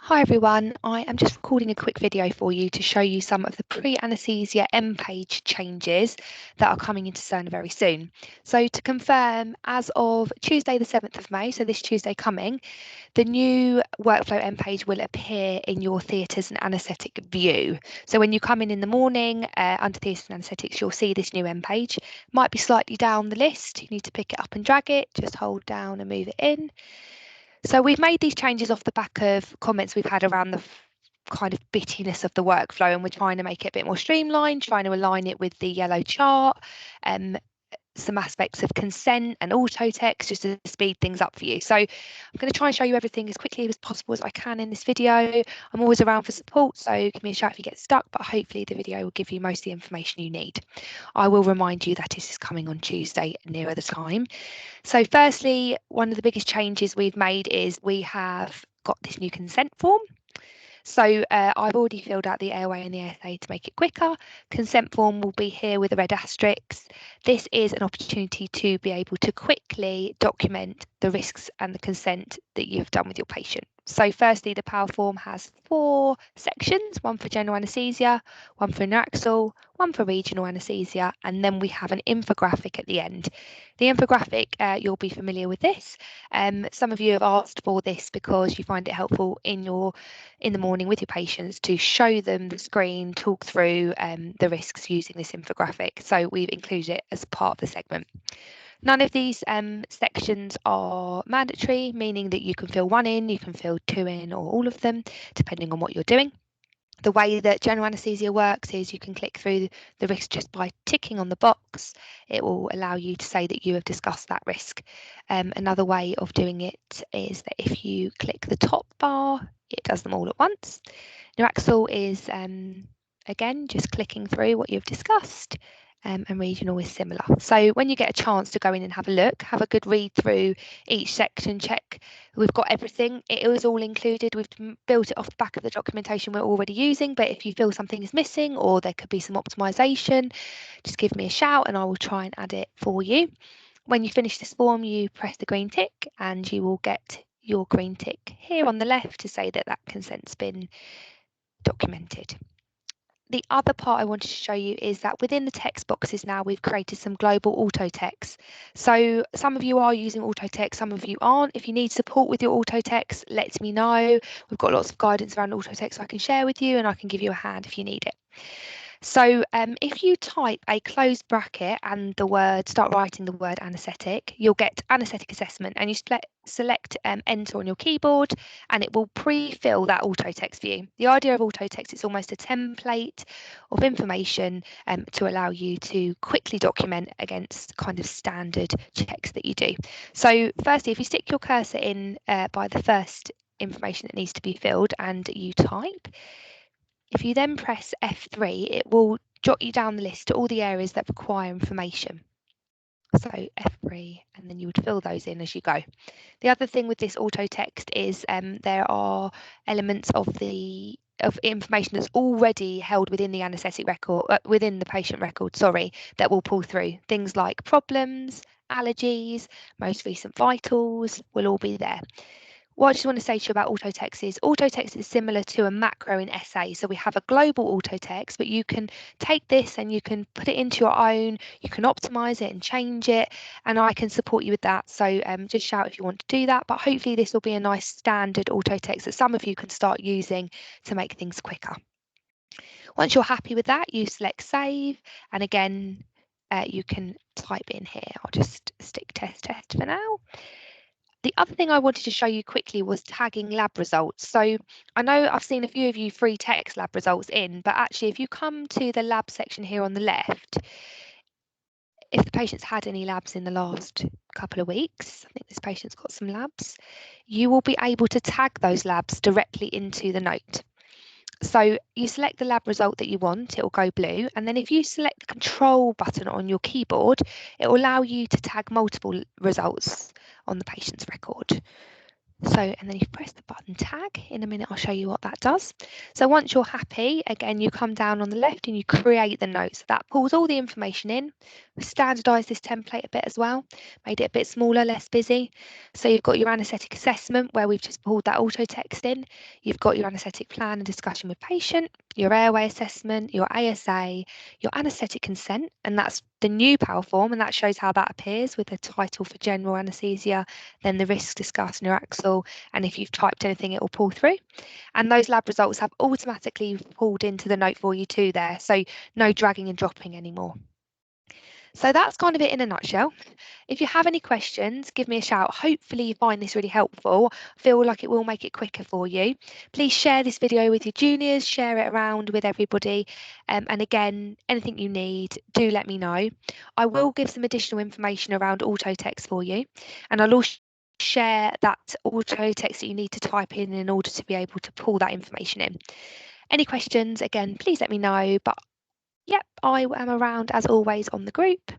Hi everyone, I am just recording a quick video for you to show you some of the pre-anaesthesia end-page changes that are coming into Cerner very soon. So to confirm, as of Tuesday the 7th of May, so this Tuesday coming, the new workflow end page will appear in your theatres and anaesthetic view. So when you come in the morning under theatres and anaesthetics, you'll see this new end page. Might be slightly down the list. You need to pick it up and drag it, just hold down and move it in. So we've made these changes off the back of comments we've had around the kind of bittiness of the workflow, and we're trying to make it a bit more streamlined, trying to align it with the yellow chart, some aspects of consent and auto text just to speed things up for you. So I'm going to try and show you everything as quickly as possible as I can in this video. I'm always around for support, so give me a shout if you get stuck, but hopefully the video will give you most of the information you need. I will remind you that this is coming on Tuesday nearer the time. So firstly, one of the biggest changes we've made is we have got this new consent form. So I've already filled out the airway and the ASA to make it quicker. Consent form will be here with a red asterisk. This is an opportunity to be able to quickly document the risks and the consent that you've done with your patient. So firstly, the power form has 4 sections, one for general anaesthesia, one for anaexal, one for regional anaesthesia, and then we have an infographic at the end. The infographic, you'll be familiar with this. Some of you have asked for this because you find it helpful in the morning with your patients to show them the screen, talk through the risks using this infographic. So we've included it as part of the segment. None of these sections are mandatory, meaning that you can fill 1 in, you can fill 2 in, or all of them, depending on what you're doing. The way that general anaesthesia works is you can click through the risk just by ticking on the box. It will allow you to say that you have discussed that risk. Another way of doing it is that if you click the top bar, it does them all at once. Anaexal is, again, just clicking through what you've discussed. And regional is similar. So when you get a chance to go in and have a look, have a good read through each section, check we've got everything. It is all included. We've built it off the back of the documentation we're already using, but if you feel something is missing or there could be some optimization, just give me a shout and I will try and add it for you. When you finish this form, you press the green tick and you will get your green tick here on the left to say that that consent's been documented. The other part I wanted to show you is that within the text boxes now we've created some global auto text. So some of you are using auto text, some of you aren't. If you need support with your auto text, let me know. We've got lots of guidance around auto text I can share with you and I can give you a hand if you need it. So if you type a closed bracket and start writing the word anaesthetic, you'll get anaesthetic assessment and you select enter on your keyboard and it will pre-fill that auto text view. The idea of auto text is almost a template of information to allow you to quickly document against kind of standard checks that you do. So firstly, if you stick your cursor in by the first information that needs to be filled and you type, if you then press F3, it will jot you down the list to all the areas that require information. So F3, and then you would fill those in as you go. The other thing with this auto text is there are elements of information that's already held within the anaesthetic record, within the patient record, that will pull through. Things like problems, allergies, most recent vitals will all be there. What I just want to say to you about auto text is similar to a macro in SA. So we have a global auto text, but you can take this and you can put it into your own, you can optimize it and change it, and I can support you with that. So just shout if you want to do that, but hopefully this will be a nice standard auto text that some of you can start using to make things quicker. Once you're happy with that, you select save, and again, you can type in here. I'll just stick test for now. The other thing I wanted to show you quickly was tagging lab results. So I know I've seen a few of you free text lab results in, but actually if you come to the lab section here on the left, if the patient's had any labs in the last couple of weeks, I think this patient's got some labs, you will be able to tag those labs directly into the note. So you select the lab result that you want, it will go blue, and then if you select the control button on your keyboard, it will allow you to tag multiple results on the patient's record. So, and then you press the button tag. In a minute, I'll show you what that does. So once you're happy, again, you come down on the left and you create the notes. So that pulls all the information in. We've standardised this template a bit as well, made it a bit smaller, less busy. So you've got your anaesthetic assessment where we've just pulled that auto text in. You've got your anaesthetic plan and discussion with patient, your airway assessment, your ASA, your anaesthetic consent, and that's the new power form, and that shows how that appears with a title for general anaesthesia, then the risks discussed in your Axel, and if you've typed anything, it will pull through. And those lab results have automatically pulled into the note for you too there, so no dragging and dropping anymore. So that's kind of it in a nutshell. If you have any questions, give me a shout. Hopefully you find this really helpful. Feel like it will make it quicker for you. Please share this video with your juniors, share it around with everybody. And again, anything you need, do let me know. I will give some additional information around auto text for you. And I'll also share that auto text that you need to type in order to be able to pull that information in. Any questions, again, please let me know. But yep, I am around as always on the group.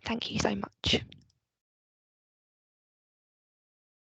Thank you so much.